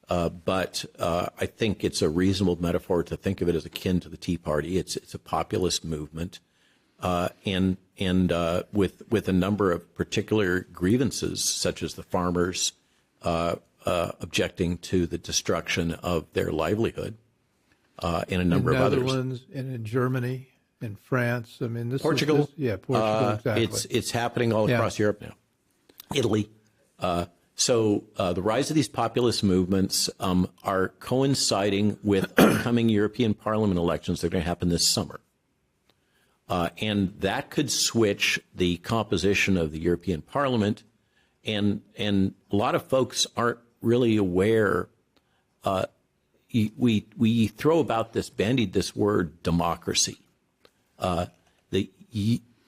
but I think it's a reasonable metaphor to think of it as akin to the Tea Party. It's a populist movement, and with a number of particular grievances, such as the farmers objecting to the destruction of their livelihood, and a number of others. In the Netherlands and in Germany, in France. I mean, Portugal. Portugal, exactly. It's happening all across Europe now. Italy. So the rise of these populist movements are coinciding with upcoming European Parliament elections that are going to happen this summer. And that could switch the composition of the European Parliament. And a lot of folks aren't really aware. We throw about bandied this word democracy.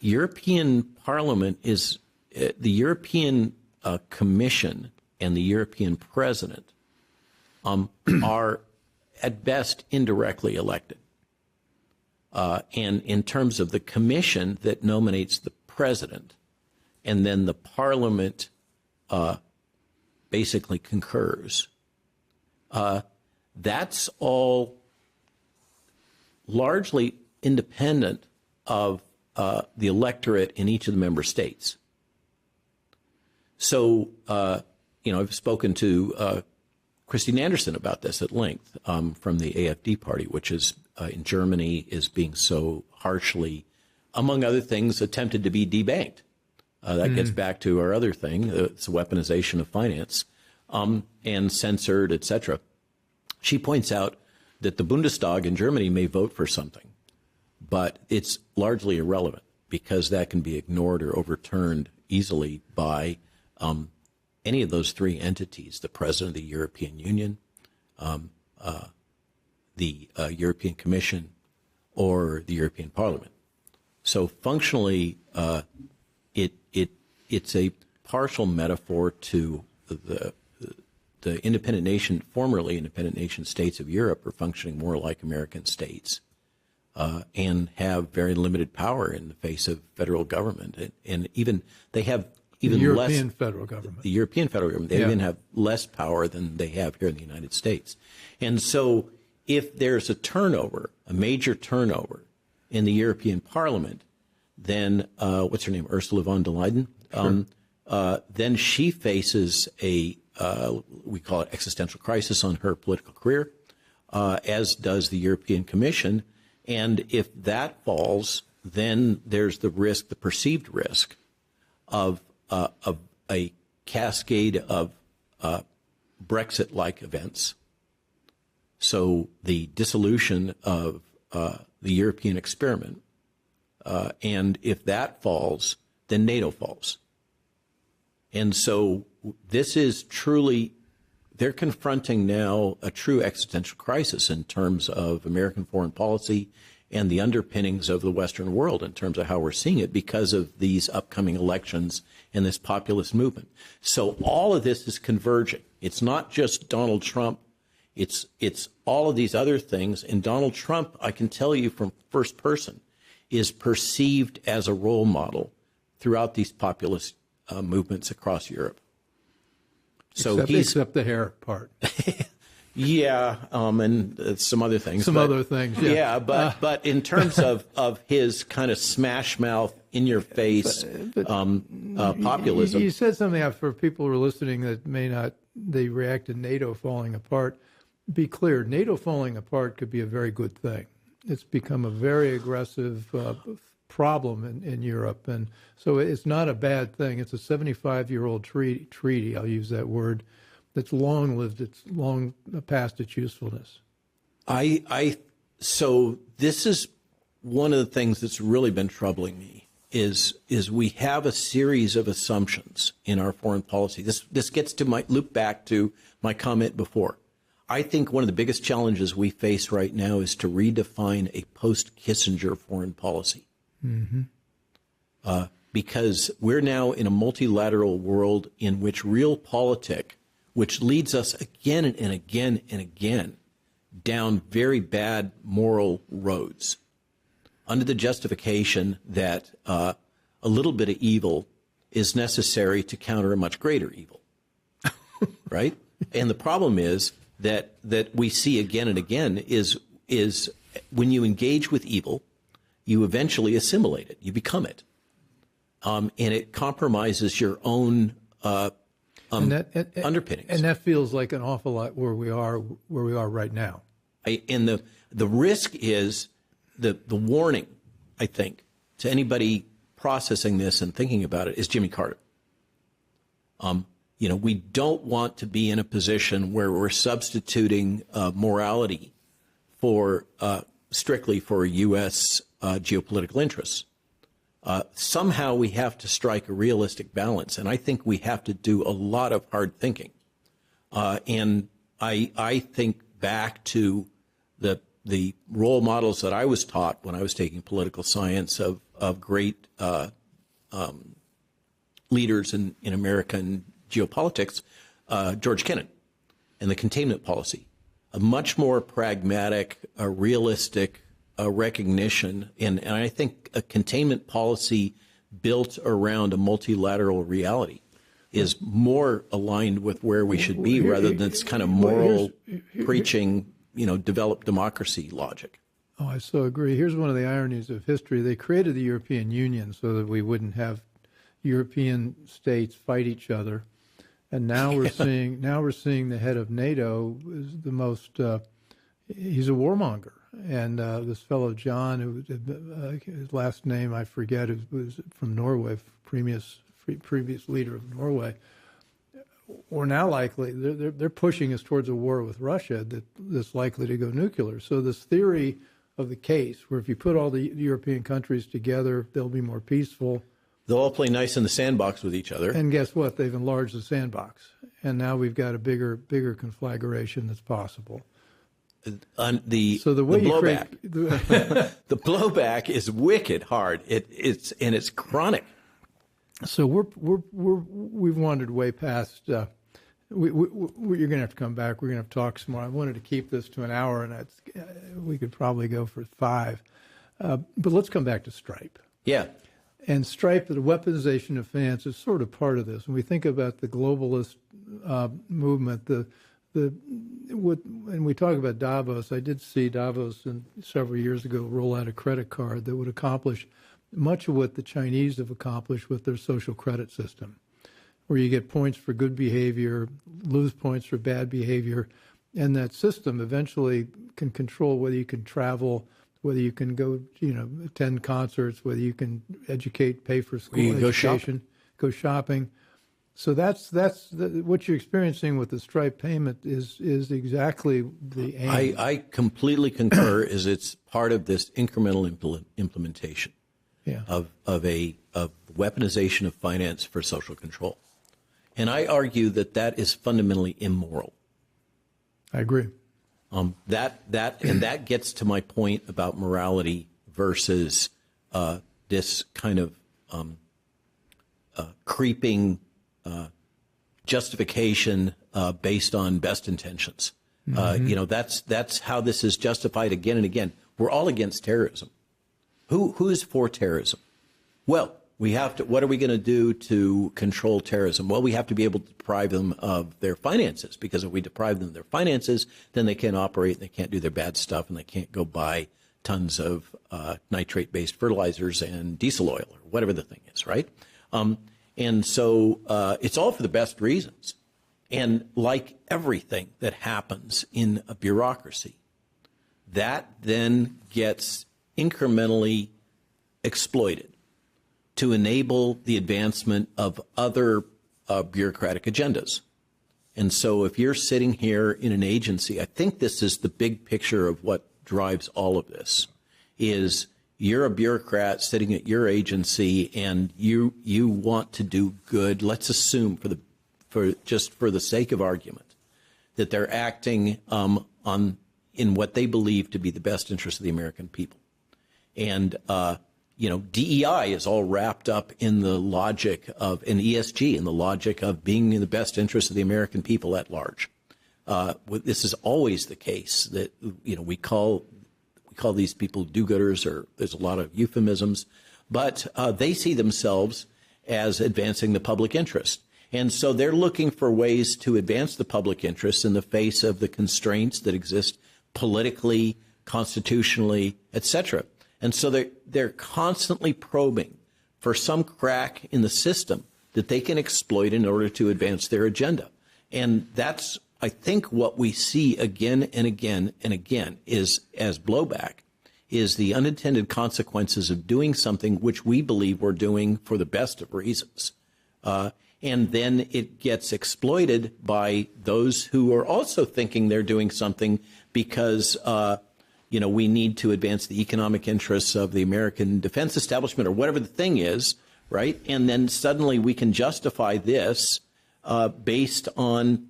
European Parliament is the European Commission and the European President are at best indirectly elected. And in terms of the Commission that nominates the President, and then the Parliament basically concurs, that's all largely independent of the electorate in each of the member states. So, I've spoken to Christine Anderson about this at length from the AfD party, which is in Germany is being so harshly, among other things, attempted to be debanked. That gets back to our other thing, it's weaponization of finance, and censored, etc. She points out that the Bundestag in Germany may vote for something, but it's largely irrelevant because that can be ignored or overturned easily by any of those three entities, the President of the European Union, the European Commission, or the European Parliament. So functionally, it's a partial metaphor to the independent nation, formerly independent nation states of Europe are functioning more like American states and have very limited power in the face of federal government. And even they have even the less. European federal government. The European federal government. They even have less power than they have here in the United States. And so if there's a turnover, a major turnover in the European Parliament, then what's her name, Ursula von der Leyen? Sure. Then she faces a, we call it existential crisis on her political career, as does the European Commission. And if that falls, then there's the risk, the perceived risk of a cascade of Brexit-like events. So the dissolution of the European experiment, and if that falls, then NATO falls. And so this is truly, they're confronting now a true existential crisis in terms of American foreign policy and the underpinnings of the Western world in terms of how we're seeing it because of these upcoming elections and this populist movement. So all of this is converging. It's not just Donald Trump. It's all of these other things. And Donald Trump, I can tell you from first person, is perceived as a role model throughout these populist movements across Europe. So except the hair part. Yeah, and some other things. Other things, yeah. Yeah, but in terms of his kind of smash mouth, in your face populism. You said something for people who are listening that may not, they react to NATO falling apart. Be clear, NATO falling apart could be a very good thing. It's become a very aggressive problem in Europe, and so it's not a bad thing. It's a 75-year-old treaty, I'll use that word, that's long lived, it's long past its usefulness. So this is one of the things that's really been troubling me is we have a series of assumptions in our foreign policy. This gets to loop back to my comment before. I think one of the biggest challenges we face right now is to redefine a post-Kissinger foreign policy. Mm-hmm. Because we're now in a multilateral world in which realpolitik, which leads us again and again and again down very bad moral roads, under the justification that a little bit of evil is necessary to counter a much greater evil, right? And the problem is that we see again and again is when you engage with evil, you eventually assimilate it, you become it, and it compromises your own underpinnings. And that feels like an awful lot where we are right now. And the risk is the warning, I think, to anybody processing this and thinking about it is Jimmy Carter. We don't want to be in a position where we're substituting morality for strictly for U.S. Geopolitical interests. Somehow we have to strike a realistic balance, and I think we have to do a lot of hard thinking. And I think back to the role models that I was taught when I was taking political science of great leaders in American geopolitics, George Kennan, and the containment policy, a much more pragmatic, realistic recognition, and I think a containment policy built around a multilateral reality is more aligned with where we should be rather than this kind of moral preaching, developed democracy logic. Oh, I so agree. Here's one of the ironies of history. They created the European Union so that we wouldn't have European states fight each other. And now we're seeing the head of NATO is the most he's a warmonger. And this fellow John, who his last name I forget, was from Norway, previous leader of Norway. We're now likely they're pushing us towards a war with Russia that's likely to go nuclear. So this theory of the case, where if you put all the European countries together, they'll be more peaceful. They'll all play nice in the sandbox with each other. And guess what? They've enlarged the sandbox, and now we've got a bigger conflagration that's possible. The blowback, the blowback is wicked hard. It's chronic. So we've wandered way past. You're going to have to come back. We're going to have to talk some more. I wanted to keep this to an hour, and we could probably go for 5. But let's come back to Stripe. Yeah. And Stripe, the weaponization of finance, is sort of part of this. When we think about the globalist movement, and we talk about Davos. I did see Davos several years ago roll out a credit card that would accomplish much of what the Chinese have accomplished with their social credit system, where you get points for good behavior, lose points for bad behavior, and that system eventually can control whether you can travel, whether you can go, attend concerts, whether you can educate, pay for school education, go shopping. So that's what you're experiencing with the Stripe payment is exactly the aim. I completely concur. Is it's part of this incremental implementation of weaponization of finance for social control, and I argue that is fundamentally immoral. I agree. That gets to my point about morality versus this kind of creeping justification based on best intentions. That's how this is justified again and again. We're all against terrorism. Who is for terrorism? Well, we have to. What are we going to do to control terrorism? Well, we have to be able to deprive them of their finances, because if we deprive them of their finances, then they can't operate, they can't do their bad stuff, and they can't go buy tons of nitrate-based fertilizers and diesel oil or whatever the thing is, right? And so it's all for the best reasons. And like everything that happens in a bureaucracy, that then gets incrementally exploited to enable the advancement of other bureaucratic agendas. And so if you're sitting here in an agency, I think this is the big picture of what drives all of this, is you're a bureaucrat sitting at your agency and you want to do good. Let's assume for the sake of argument that they're acting in what they believe to be the best interest of the American people. And DEI is all wrapped up in the logic of an ESG, in the logic of being in the best interest of the American people at large. This is always the case that we call these people do-gooders, or there's a lot of euphemisms, but they see themselves as advancing the public interest. And so they're looking for ways to advance the public interest in the face of the constraints that exist politically, constitutionally, et cetera. And so they're constantly probing for some crack in the system that they can exploit in order to advance their agenda. And that's, I think, what we see again and again and again is, as blowback, is the unintended consequences of doing something which we believe we're doing for the best of reasons. And then it gets exploited by those who are also thinking they're doing something because we need to advance the economic interests of the American defense establishment or whatever the thing is, right? And then suddenly we can justify this based on,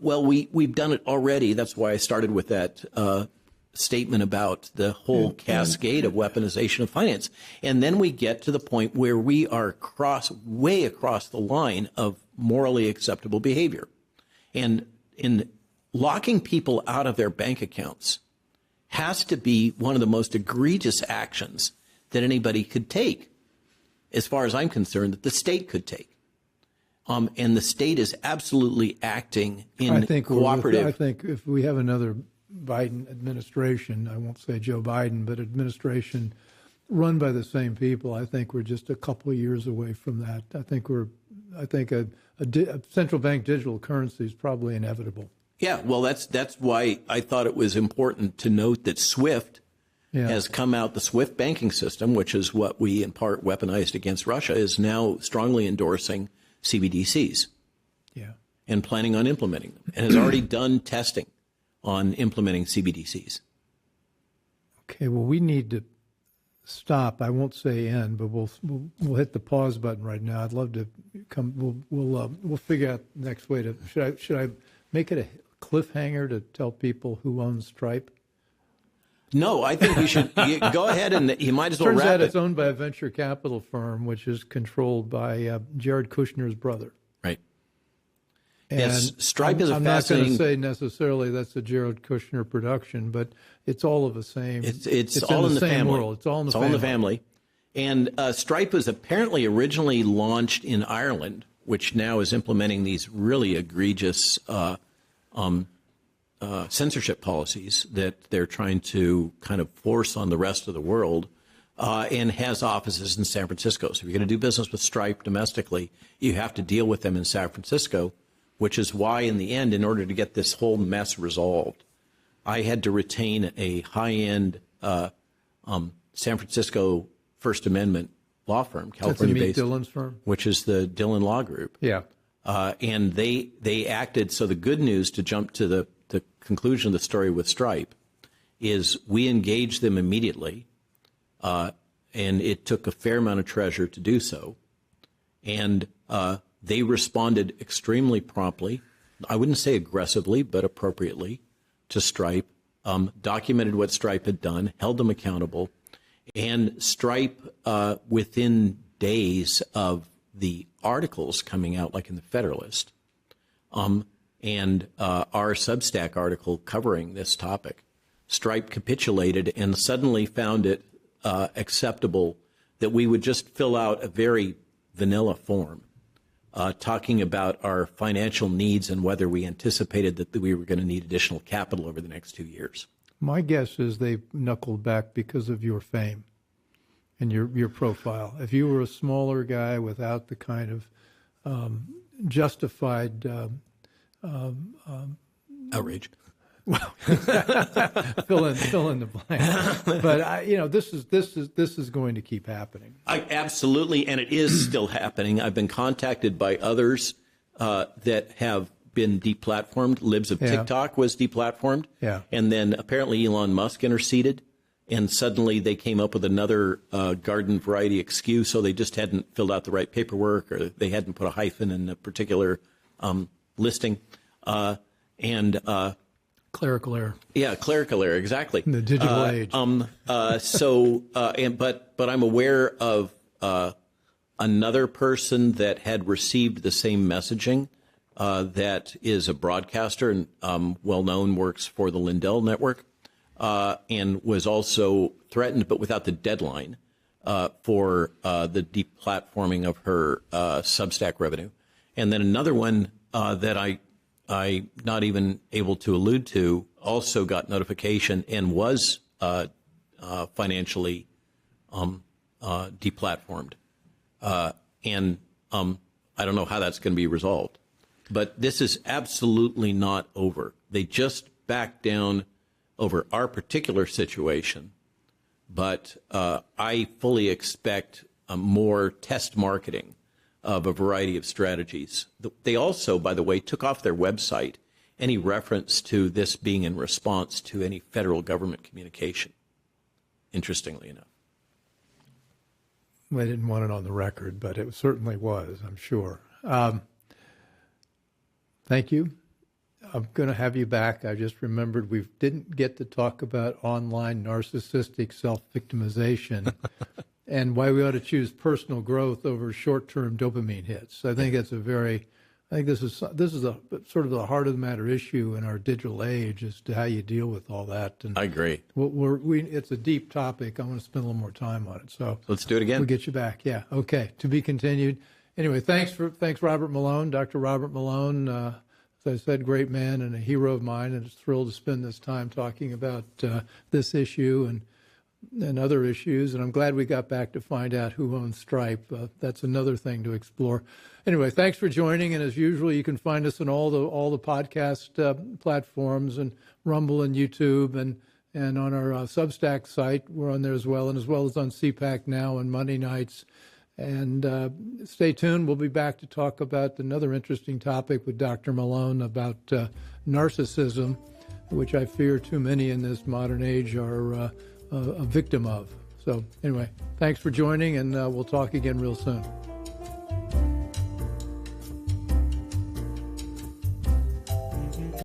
we've done it already. That's why I started with that statement about the whole cascade of weaponization of finance. And then we get to the point where we are way across the line of morally acceptable behavior. And in locking people out of their bank accounts has to be one of the most egregious actions that anybody could take, as far as I'm concerned, that the state could take. And the state is absolutely acting in cooperative. I think if we have another Biden administration, I won't say Joe Biden, but administration run by the same people, I think we're just a couple of years away from that. I think a central bank digital currency is probably inevitable. Yeah, well, that's why I thought it was important to note that SWIFT has come out. The SWIFT banking system, which is what we in part weaponized against Russia, is now strongly endorsing CBDCs. Yeah, and planning on implementing them, and has already done testing on implementing CBDCs. Okay, well, we need to stop. I won't say end, but we'll hit the pause button right now. I'd love to come. We'll figure out the next way to. Should I make it a cliffhanger to tell people who owns Stripe? No, I think we should go ahead and you might as well wrap it. Turns out it's owned by a venture capital firm, which is controlled by Jared Kushner's brother. Right. And yes, Stripe is a fascinating. I'm not going to say necessarily that's a Jared Kushner production, but it's all of the same. It's all in the same family. World. It's all in the family. family. And Stripe was apparently originally launched in Ireland, which now is implementing these really egregious censorship policies that they're trying to kind of force on the rest of the world, and has offices in San Francisco. So if you're going to do business with Stripe domestically, you have to deal with them in San Francisco, which is why, in the end, in order to get this whole mess resolved, I had to retain a high-end San Francisco First Amendment law firm, California-based, Dillon's firm, which is the Dillon Law Group. Yeah, and they acted. So the good news, to jump to the conclusion of the story with Stripe, is we engaged them immediately, and it took a fair amount of treasure to do so, and they responded extremely promptly. I wouldn't say aggressively, but appropriately to Stripe, documented what Stripe had done, held them accountable, and Stripe, within days of the articles coming out, like in the Federalist, and our Substack article covering this topic, Stripe capitulated and suddenly found it acceptable that we would just fill out a very vanilla form talking about our financial needs and whether we anticipated that we were going to need additional capital over the next 2 years. My guess is they knuckled back because of your fame and your profile. If you were a smaller guy without the kind of justified outrage. Well, fill in the blank. But this is going to keep happening. Absolutely, and it is still happening. I've been contacted by others that have been deplatformed. Libs of TikTok was deplatformed, and then apparently Elon Musk interceded, and suddenly they came up with another garden variety excuse. So they just hadn't filled out the right paperwork, or they hadn't put a hyphen in a particular listing, and clerical error. Yeah, clerical error, exactly. In the digital age. But I'm aware of another person that had received the same messaging, that is a broadcaster and well known, works for the Lindell Network, and was also threatened, but without the deadline, for the deplatforming of her Substack revenue. And then another one that I'm not even able to allude to also got notification and was financially deplatformed. And I don't know how that's going to be resolved. But this is absolutely not over. They just backed down over our particular situation. But I fully expect more test marketing of a variety of strategies. They also, by the way, took off their website any reference to this being in response to any federal government communication, interestingly enough. They didn't want it on the record, but it certainly was, I'm sure. Thank you. I'm going to have you back. I just remembered we didn't get to talk about online narcissistic self-victimization and why we ought to choose personal growth over short-term dopamine hits. I think this is a sort of the heart of the matter issue in our digital age as to how you deal with all that. And I agree. It's a deep topic. I want to spend a little more time on it. So let's do it again. We'll get you back. Yeah. Okay. To be continued. Anyway, thanks Robert Malone, Dr. Robert Malone. As I said, great man and a hero of mine, and just thrilled to spend this time talking about this issue and other issues. And I'm glad we got back to find out who owns Stripe. That's another thing to explore. Anyway, thanks for joining. And as usual, you can find us on all the podcast platforms and Rumble and YouTube and on our Substack site. We're on there as well, and as well as on CPAC Now and Monday nights. And stay tuned. We'll be back to talk about another interesting topic with Dr. Malone about narcissism, which I fear too many in this modern age are a victim of. So anyway, thanks for joining, and we'll talk again real soon.